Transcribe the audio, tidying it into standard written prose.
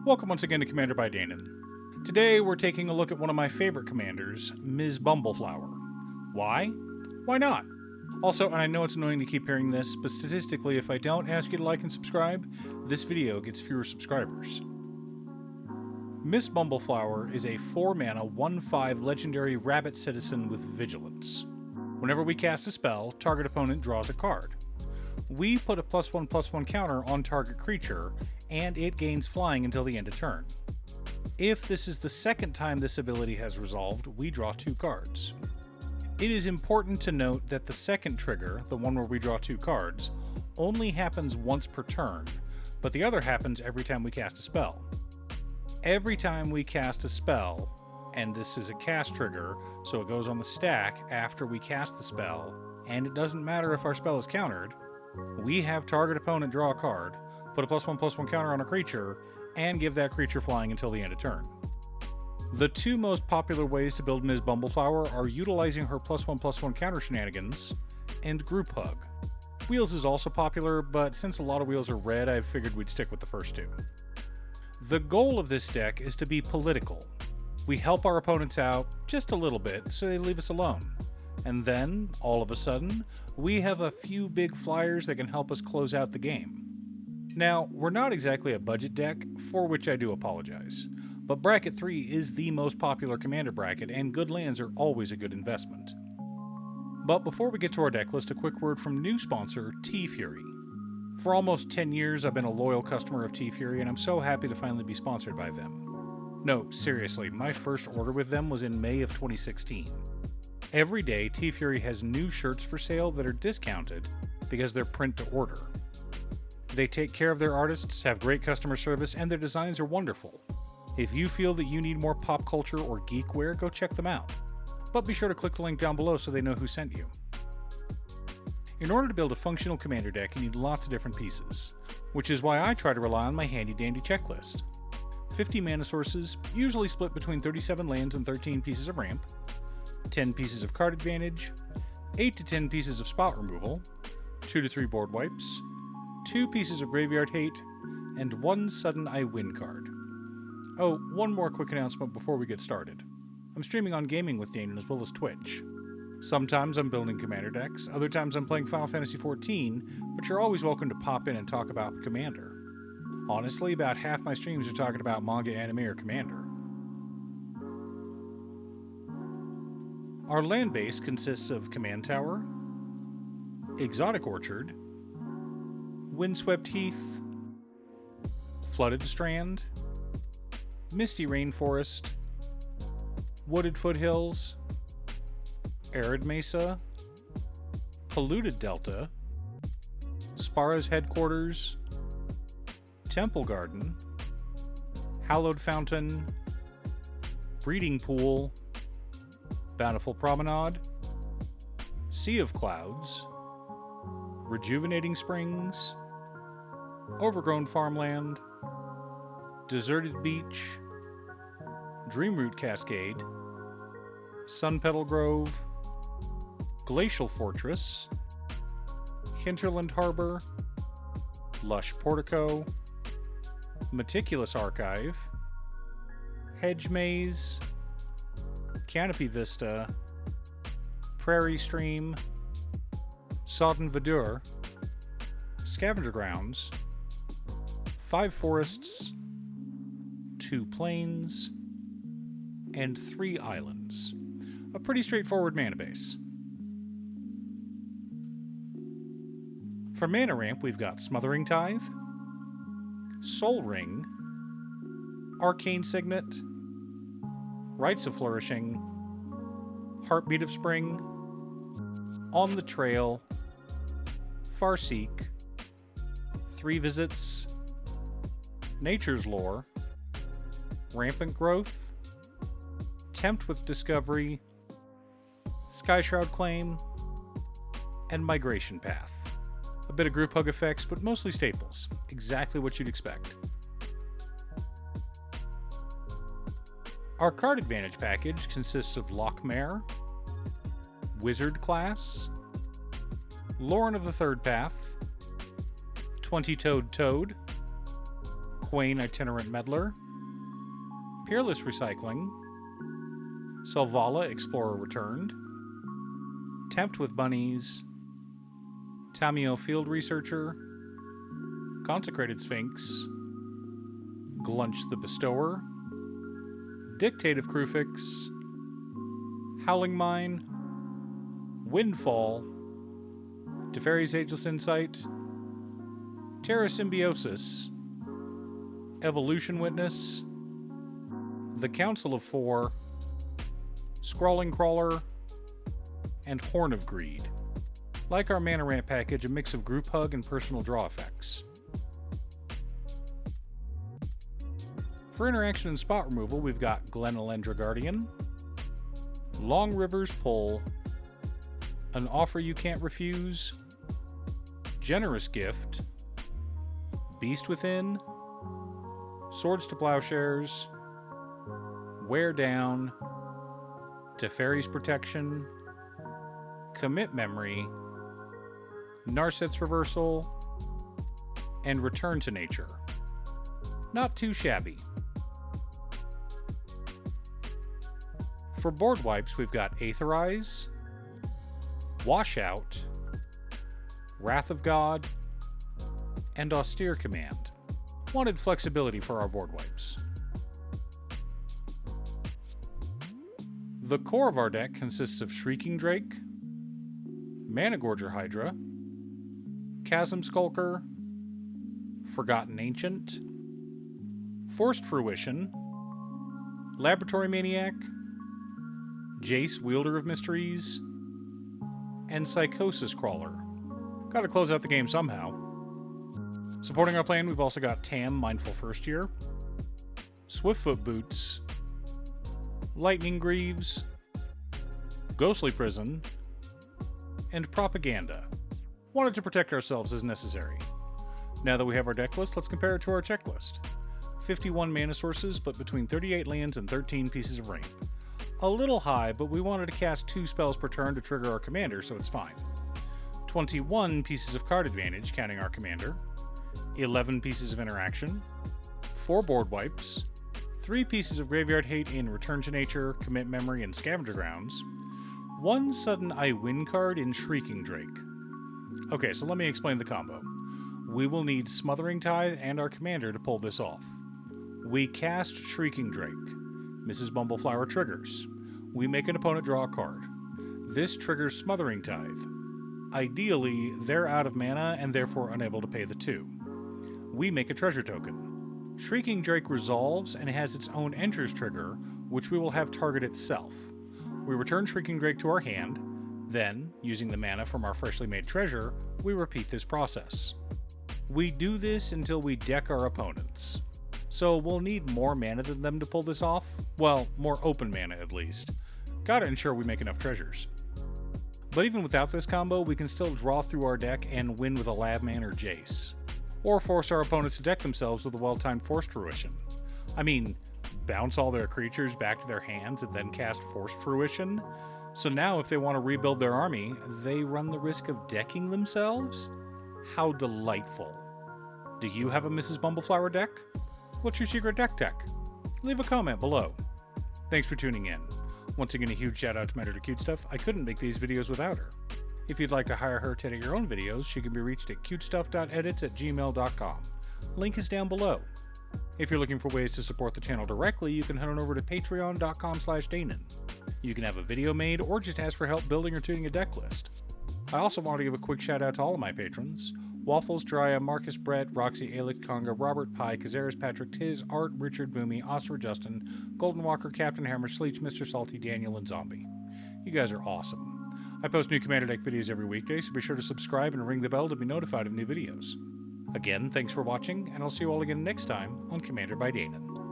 Welcome once again to Commander by Danon. Today we're taking a look at one of my favorite commanders, Ms. Bumbleflower. Why? Why not? Also, and I know it's annoying to keep hearing this, but statistically if I don't ask you to like and subscribe, this video gets fewer subscribers. Ms. Bumbleflower is a 4-mana 1/5 legendary rabbit citizen with vigilance. Whenever we cast a spell, target opponent draws a card. We put a +1/+1 counter on target creature, and it gains flying until the end of turn. If this is the second time this ability has resolved, we draw 2 cards. It is important to note that the second trigger, the one where we draw 2 cards, only happens once per turn, but the other happens every time we cast a spell. Every time we cast a spell, and this is a cast trigger, so it goes on the stack after we cast the spell, and it doesn't matter if our spell is countered, we have target opponent draw a card, put a +1/+1 counter on a creature, and give that creature flying until the end of turn. The 2 most popular ways to build Ms. Bumbleflower are utilizing her +1/+1 counter shenanigans and group hug. Wheels is also popular, but since a lot of wheels are red, I figured we'd stick with the first 2. The goal of this deck is to be political. We help our opponents out just a little bit so they leave us alone. And then, all of a sudden, we have a few big flyers that can help us close out the game. Now, we're not exactly a budget deck, for which I do apologize, but Bracket 3 is the most popular commander bracket, and good lands are always a good investment. But before we get to our deck list, a quick word from new sponsor, T-Fury. For almost 10 years, I've been a loyal customer of T-Fury, and I'm so happy to finally be sponsored by them. No, seriously, my first order with them was in May of 2016. Every day, T-Fury has new shirts for sale that are discounted because they're print to order. They take care of their artists, have great customer service, and their designs are wonderful. If you feel that you need more pop culture or geek wear, go check them out. But be sure to click the link down below so they know who sent you. In order to build a functional commander deck, you need lots of different pieces, which is why I try to rely on my handy-dandy checklist. 50 mana sources, usually split between 37 lands and 13 pieces of ramp, 10 pieces of card advantage, 8 to 10 pieces of spot removal, 2 to 3 board wipes, 2 pieces of graveyard hate, and 1 sudden I win card. Oh, one more quick announcement before we get started. I'm streaming on Gaming with Danon as well as Twitch. Sometimes I'm building commander decks, other times I'm playing Final Fantasy XIV, but you're always welcome to pop in and talk about Commander. Honestly, about half my streams are talking about manga, anime, or Commander. Our land base consists of Command Tower, Exotic Orchard, Windswept Heath, Flooded Strand, Misty Rainforest, Wooded Foothills, Arid Mesa, Polluted Delta, Spara's Headquarters, Temple Garden, Hallowed Fountain, Breeding Pool, Bountiful Promenade, Sea of Clouds, Rejuvenating Springs, Overgrown Farmland, Deserted Beach, Dreamroot Cascade, Sunpetal Grove, Glacial Fortress, Hinterland Harbor, Lush Portico, Meticulous Archive, Hedge Maze, Canopy Vista, Prairie Stream, Sodden Verdure, Scavenger Grounds, 5 forests, 2 plains, and 3 islands. A pretty straightforward mana base. For mana ramp, we've got Smothering Tithe, Soul Ring, Arcane Signet, Rites of Flourishing, Heartbeat of Spring, On the Trail, Farseek, 3 Visits, Nature's Lore, Rampant Growth, Tempt with Discovery, Skyshroud Claim, and Migration Path. A bit of group hug effects, but mostly staples. Exactly what you'd expect. Our card advantage package consists of Lochmare, Wizard Class, Lauren of the Third Path, 20-Toed Toad, Twain Itinerant Meddler, Peerless Recycling, Selvala Explorer Returned, Tempt with Bunnies, Tamio Field Researcher, Consecrated Sphinx, Glunch the Bestower, Dictative Crewfix, Howling Mine, Windfall, Teferi's Ageless Insight, Terra Symbiosis, Evolution Witness, The Council of Four, Scrawling Crawler, and Horn of Greed. Like our Mana Ramp package, a mix of Group Hug and Personal Draw effects. For interaction and spot removal, we've got Glen Elendra Guardian, Long Rivers Pull, An Offer You Can't Refuse, Generous Gift, Beast Within, Swords to Plowshares, Wear Down, Teferi's Protection, Commit Memory, Narset's Reversal, and Return to Nature. Not too shabby. For board wipes, we've got Aetherize, Washout, Wrath of God, and Austere Command. Wanted flexibility for our board wipes. The core of our deck consists of Shrieking Drake, Managorger Hydra, Chasm Skulker, Forgotten Ancient, Forced Fruition, Laboratory Maniac, Jace Wielder of Mysteries, and Psychosis Crawler. Gotta close out the game somehow. Supporting our plan, we've also got Tam, Mindful First Year, Swiftfoot Boots, Lightning Greaves, Ghostly Prison, and Propaganda. Wanted to protect ourselves as necessary. Now that we have our deck list, let's compare it to our checklist. 51 mana sources, but between 38 lands and 13 pieces of ramp. A little high, but we wanted to cast 2 spells per turn to trigger our commander, so it's fine. 21 pieces of card advantage, counting our commander. 11 pieces of interaction. 4 board wipes. 3 pieces of Graveyard Hate in Return to Nature, Commit Memory, and Scavenger Grounds. 1 sudden I Win card in Shrieking Drake. Okay, so let me explain the combo. We will need Smothering Tithe and our commander to pull this off. We cast Shrieking Drake. Mrs. Bumbleflower triggers. We make an opponent draw a card. This triggers Smothering Tithe. Ideally, they're out of mana and therefore unable to pay the 2. We make a treasure token. Shrieking Drake resolves and has its own enters trigger, which we will have target itself. We return Shrieking Drake to our hand, then, using the mana from our freshly made treasure, we repeat this process. We do this until we deck our opponents. So we'll need more mana than them to pull this off. Well, more open mana at least. Gotta ensure we make enough treasures. But even without this combo, we can still draw through our deck and win with a Labman or Jace. Or force our opponents to deck themselves with a well-timed Forced Fruition. I mean, bounce all their creatures back to their hands and then cast Forced Fruition? So now if they want to rebuild their army, they run the risk of decking themselves? How delightful. Do you have a Mrs. Bumbleflower deck? What's your secret deck tech? Leave a comment below. Thanks for tuning in. Once again, a huge shout out to my editor Cutestuff. I couldn't make these videos without her. If you'd like to hire her to edit your own videos, she can be reached at cutestuff.edits@gmail.com. Link is down below. If you're looking for ways to support the channel directly, you can head on over to patreon.com/Danon. You can have a video made or just ask for help building or tuning a deck list. I also want to give a quick shout out to all of my patrons. Waffles, Drya, Marcus, Brett, Roxy, Alec, Conga, Robert, Pye, Kazaris, Patrick, Tiz, Art, Richard, Boomy, Oscar, Justin, Golden Walker, Captain Hammer, Sleech, Mr. Salty, Daniel, and Zombie. You guys are awesome. I post new Commander Deck videos every weekday, so be sure to subscribe and ring the bell to be notified of new videos. Again, thanks for watching, and I'll see you all again next time on Commander by Danon.